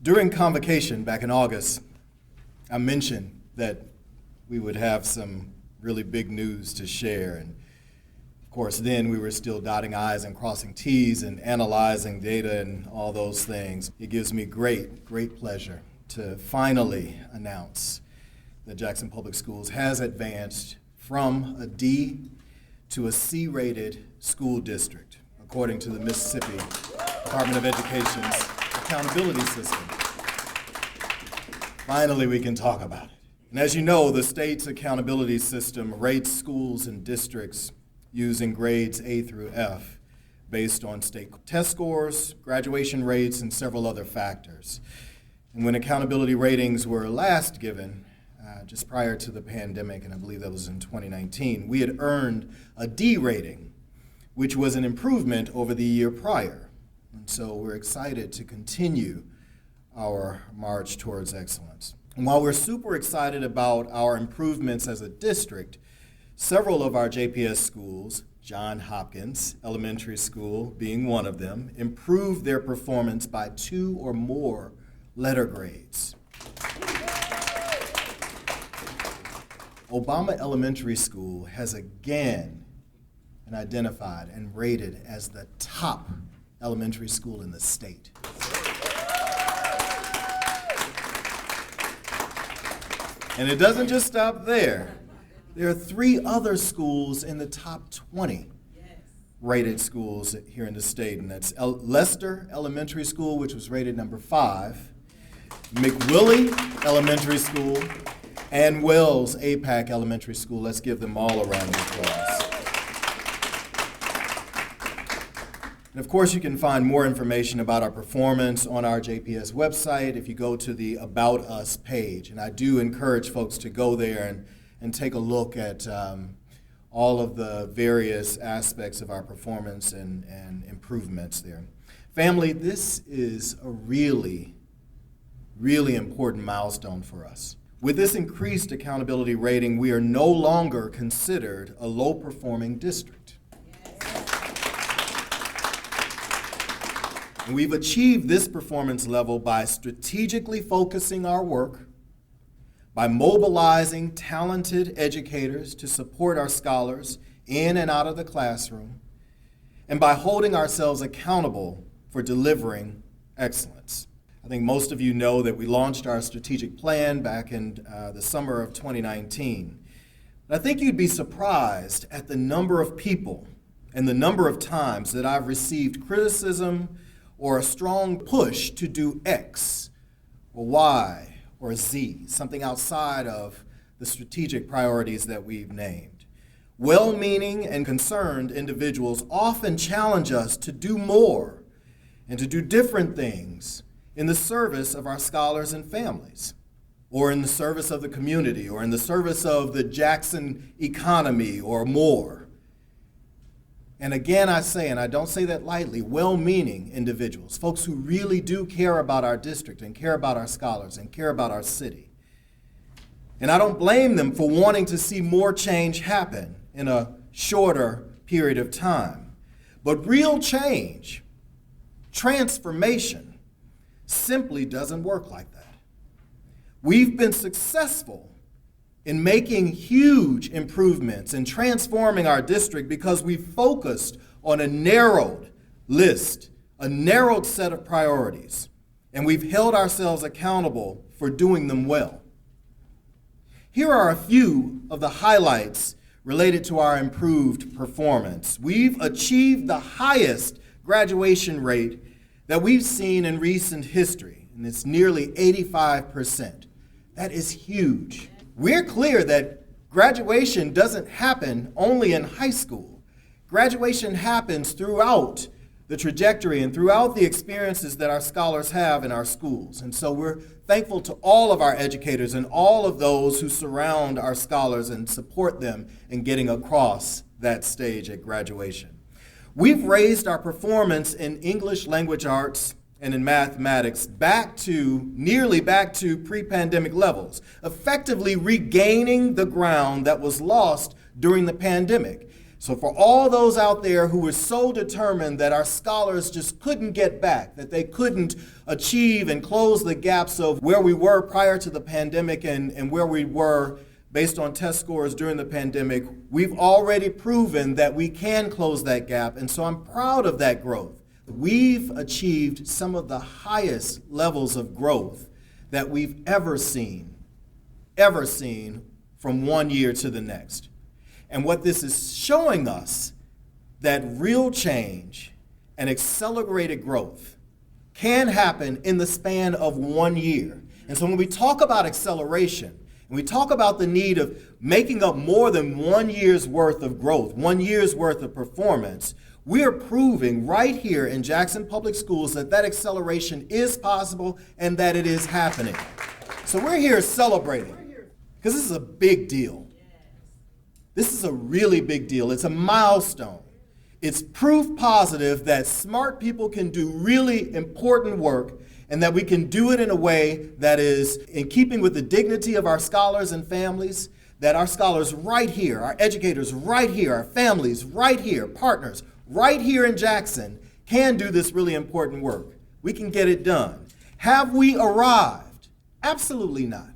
During convocation back in August, I mentioned that we would have some really big news to share. And of course, then we were still dotting I's and crossing T's and analyzing data and all those things. It gives me great pleasure to finally announce that Jackson Public Schools has advanced from a D to a C-rated school district, according to the Mississippi Department of Education's accountability system. Finally, we can talk about it. And as you know, the state's accountability system rates schools and districts using grades A through F based on state test scores, graduation rates, and several other factors. And when accountability ratings were last given, just prior to the pandemic, and I believe that was in 2019, we had earned a D rating, which was an improvement over the year prior. And so we're excited to continue our march towards excellence. And while we're super excited about our improvements as a district, several of our JPS schools, John Hopkins Elementary School being one of them, improved their performance by 2 or more letter grades. Obama Elementary School has again been identified and rated as the top elementary school in the state. And it doesn't just stop there. There are 3 other schools in the top 20 rated schools here in the state, and that's Lester Elementary School, which was rated number 5, McWillie Elementary School, and Wells APAC Elementary School. Let's give them all a round of applause. And of course, you can find more information about our performance on our JPS website if you go to the About Us page. And I do encourage folks to go there and take a look at all of the various aspects of our performance and improvements there. Family, this is a really important milestone for us. With this increased accountability rating, we are no longer considered a low-performing district. And we've achieved this performance level by strategically focusing our work, by mobilizing talented educators to support our scholars in and out of the classroom, and by holding ourselves accountable for delivering excellence. I think most of you know that we launched our strategic plan back in the summer of 2019. But I think you'd be surprised at the number of people and the number of times that I've received criticism or a strong push to do X or Y or Z, something outside of the strategic priorities that we've named. Well-meaning and concerned individuals often challenge us to do more and to do different things in the service of our scholars and families, or in the service of the community, or in the service of the Jackson economy, or more. And again, I say, and I don't say that lightly, well-meaning individuals, folks who really do care about our district and care about our scholars and care about our city. And I don't blame them for wanting to see more change happen in a shorter period of time. But real change, transformation, simply doesn't work like that. We've been successful in making huge improvements and transforming our district because we focused on a narrowed list, a narrowed set of priorities, and we've held ourselves accountable for doing them well. Here are a few of the highlights related to our improved performance. We've achieved the highest graduation rate that we've seen in recent history, and it's nearly 85%. That is huge. We're clear that graduation doesn't happen only in high school. Graduation happens throughout the trajectory and throughout the experiences that our scholars have in our schools. And so we're thankful to all of our educators and all of those who surround our scholars and support them in getting across that stage at graduation. We've raised our performance in English language arts and in mathematics nearly back to pre-pandemic levels, effectively regaining the ground that was lost during the pandemic. So for all those out there who were so determined that our scholars just couldn't get back, that they couldn't achieve and close the gaps of where we were prior to the pandemic and where we were based on test scores during the pandemic, we've already proven that we can close that gap. And so I'm proud of that growth. We've achieved some of the highest levels of growth that we've ever seen from one year to the next. And what this is showing us, that real change and accelerated growth can happen in the span of 1 year. And so when we talk about acceleration, and we talk about the need of making up more than 1 year's worth of growth, 1 year's worth of performance, we are proving right here in Jackson Public Schools that that acceleration is possible and that it is happening. So we're here celebrating, because this is a big deal. This is a really big deal. It's a milestone. It's proof positive that smart people can do really important work and that we can do it in a way that is in keeping with the dignity of our scholars and families, that our scholars right here, our educators right here, our families right here, partners right here in Jackson can do this really important work. We can get it done. Have we arrived? Absolutely not.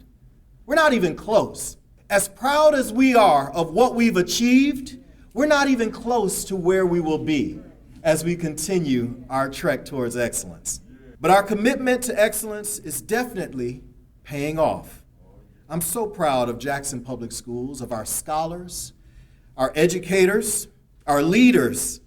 We're not even close. As proud as we are of what we've achieved, we're not even close to where we will be as we continue our trek towards excellence. But our commitment to excellence is definitely paying off. I'm so proud of Jackson Public Schools, of our scholars, our educators, our leaders,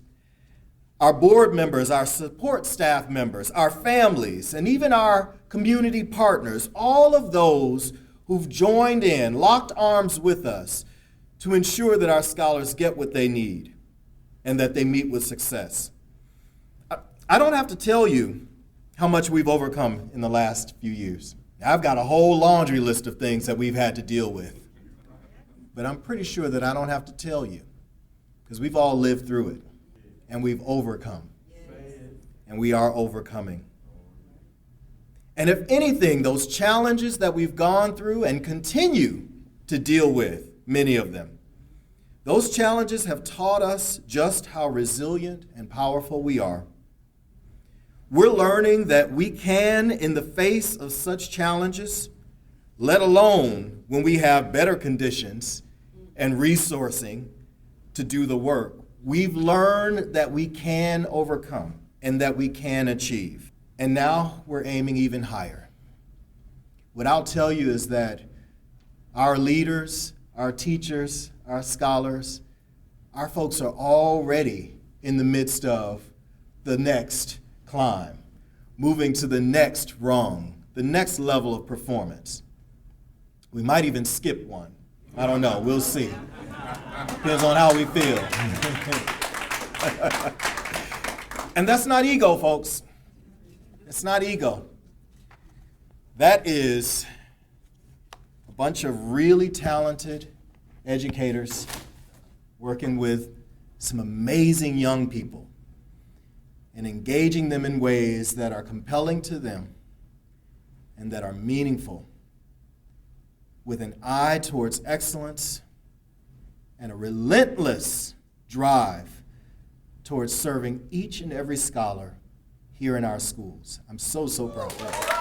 our board members, our support staff members, our families, and even our community partners, all of those who've joined in, locked arms with us to ensure that our scholars get what they need and that they meet with success. I don't have to tell you how much we've overcome in the last few years. I've got a whole laundry list of things that we've had to deal with. But I'm pretty sure that I don't have to tell you, because we've all lived through it and we've overcome. And we are overcoming. And if anything, those challenges that we've gone through and continue to deal with, many of them, those challenges have taught us just how resilient and powerful we are. We're learning that we can, in the face of such challenges, let alone when we have better conditions and resourcing to do the work, we've learned that we can overcome and that we can achieve. And now we're aiming even higher. What I'll tell you is that our leaders, our teachers, our scholars, our folks are already in the midst of the next climb, moving to the next rung, the next level of performance. We might even skip one. I don't know. We'll see. Depends on how we feel. And that's not ego, folks. It's not ego. That is a bunch of really talented educators working with some amazing young people and engaging them in ways that are compelling to them and that are meaningful, with an eye towards excellence and a relentless drive towards serving each and every scholar here in our schools. I'm so proud of that.